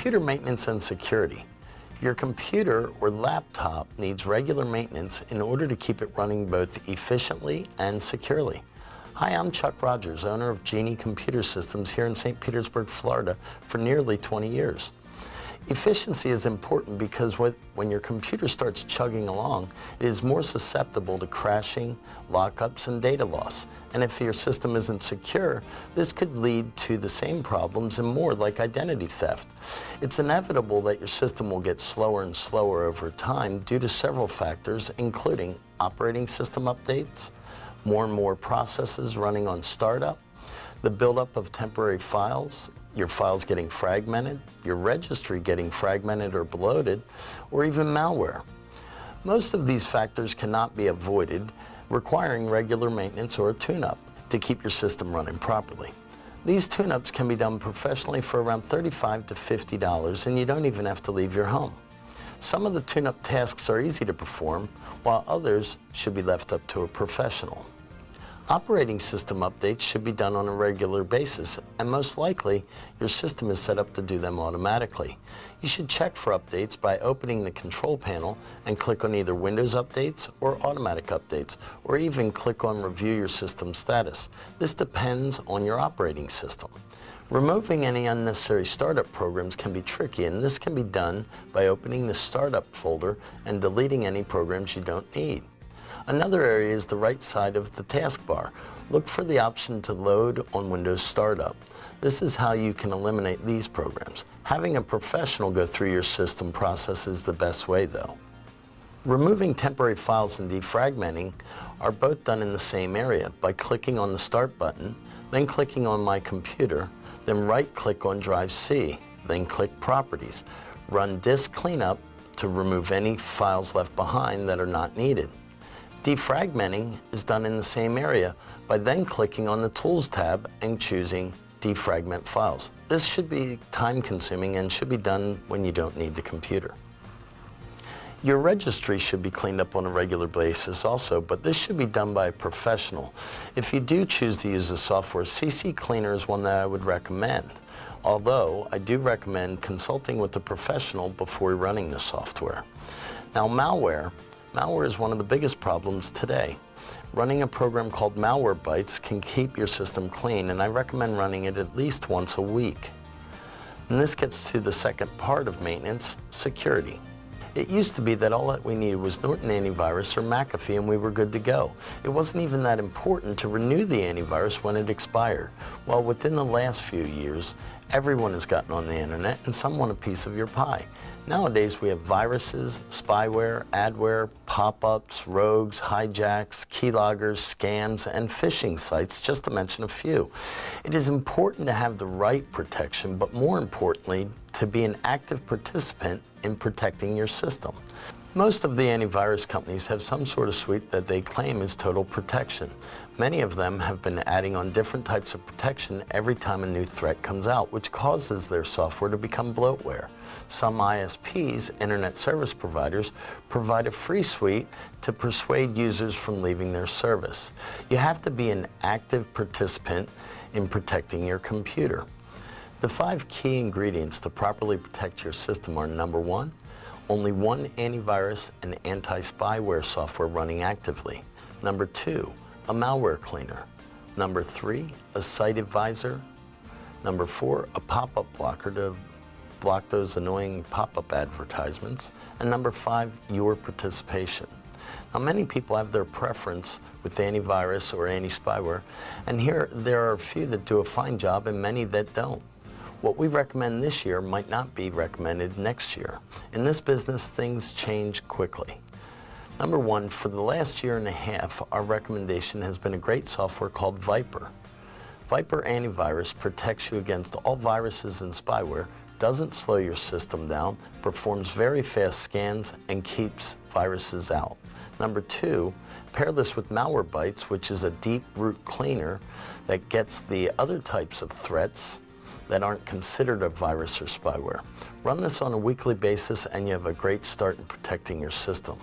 Computer maintenance and security. Your computer or laptop needs regular maintenance in order to keep it running both efficiently and securely. Hi, I'm Chuck Rogers, owner of Genie Computer Systems here in St. Petersburg, Florida for nearly 20 years. Efficiency is important because when your computer starts chugging along, it is more susceptible to crashing, lockups, and data loss. And if your system isn't secure, this could lead to the same problems and more, like identity theft. It's inevitable that your system will get slower and slower over time due to several factors, including operating system updates, more and more processes running on startup, the buildup of temporary files, your files getting fragmented, your registry getting fragmented or bloated, or even malware. Most of these factors cannot be avoided, requiring regular maintenance or a tune-up to keep your system running properly. These tune-ups can be done professionally for around $35 to $50, and you don't even have to leave your home. Some of the tune-up tasks are easy to perform, while others should be left up to a professional. Operating system updates should be done on a regular basis, and most likely, your system is set up to do them automatically. You should check for updates by opening the control panel and click on either Windows Updates or Automatic Updates, or even click on Review Your System Status. This depends on your operating system. Removing any unnecessary startup programs can be tricky, and this can be done by opening the Startup folder and deleting any programs you don't need. Another area is the right side of the taskbar. Look for the option to load on Windows Startup. This is how you can eliminate these programs. Having a professional go through your system process is the best way though. Removing temporary files and defragmenting are both done in the same area by clicking on the Start button, then clicking on My Computer, then right-click on Drive C, then click Properties. Run Disk Cleanup to remove any files left behind that are not needed. Defragmenting is done in the same area by then clicking on the Tools tab and choosing Defragment Files. This should be time-consuming and should be done when you don't need the computer. Your registry should be cleaned up on a regular basis also, but this should be done by a professional. If you do choose to use the software, CC Cleaner is one that I would recommend, although I do recommend consulting with a professional before running the software. Now, malware is one of the biggest problems today. Running a program called Malwarebytes can keep your system clean, and I recommend running it at least once a week. And this gets to the second part of maintenance, security. It used to be that all that we needed was Norton Antivirus or McAfee and we were good to go. It wasn't even that important to renew the antivirus when it expired. Well, within the last few years, everyone has gotten on the internet and some want a piece of your pie. Nowadays, we have viruses, spyware, adware, pop-ups, rogues, hijacks, keyloggers, scams, and phishing sites, just to mention a few. It is important to have the right protection, but more importantly, to be an active participant in protecting your system. Most of the antivirus companies have some sort of suite that they claim is total protection. Many of them have been adding on different types of protection every time a new threat comes out, which causes their software to become bloatware. Some ISPs, internet service providers, provide a free suite to persuade users from leaving their service. You have to be an active participant in protecting your computer. The 5 key ingredients to properly protect your system are: number 1, only one antivirus and anti-spyware software running actively. Number 2, a malware cleaner. Number 3, a site advisor. Number 4, a pop-up blocker to block those annoying pop-up advertisements. And number 5, your participation. Now, many people have their preference with antivirus or anti-spyware, and here there are a few that do a fine job and many that don't. What we recommend this year might not be recommended next year. In this business, things change quickly. Number 1, for the last year and a half, our recommendation has been a great software called Viper. Viper Antivirus protects you against all viruses and spyware, doesn't slow your system down, performs very fast scans, and keeps viruses out. Number 2, pair this with Malwarebytes, which is a deep root cleaner that gets the other types of threats that aren't considered a virus or spyware. Run this on a weekly basis and you have a great start in protecting your system.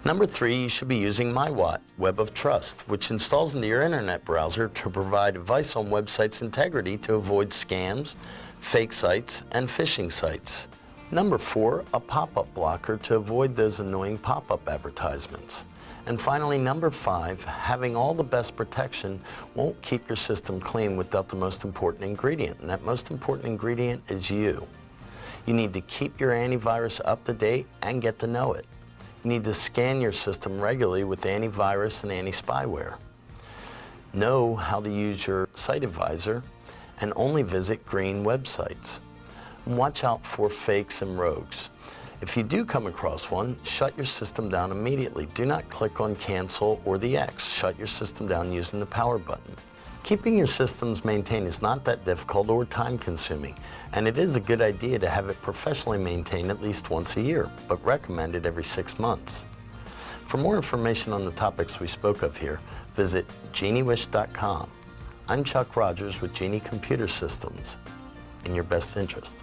Number 3, you should be using MyWatt Web of Trust, which installs into your internet browser to provide advice on websites' integrity to avoid scams, fake sites, and phishing sites. Number 4, a pop-up blocker to avoid those annoying pop-up advertisements. And finally, number 5, having all the best protection won't keep your system clean without the most important ingredient, and that most important ingredient is you. You need to keep your antivirus up to date and get to know it. You need to scan your system regularly with antivirus and anti-spyware. Know how to use your Site Advisor and only visit green websites. And watch out for fakes and rogues. If you do come across one, shut your system down immediately. Do not click on cancel or the X. Shut your system down using the power button. Keeping your systems maintained is not that difficult or time-consuming, and it is a good idea to have it professionally maintained at least once a year, but recommended every 6 months. For more information on the topics we spoke of here, visit geniewish.com. I'm Chuck Rogers with Genie Computer Systems, in your best interest.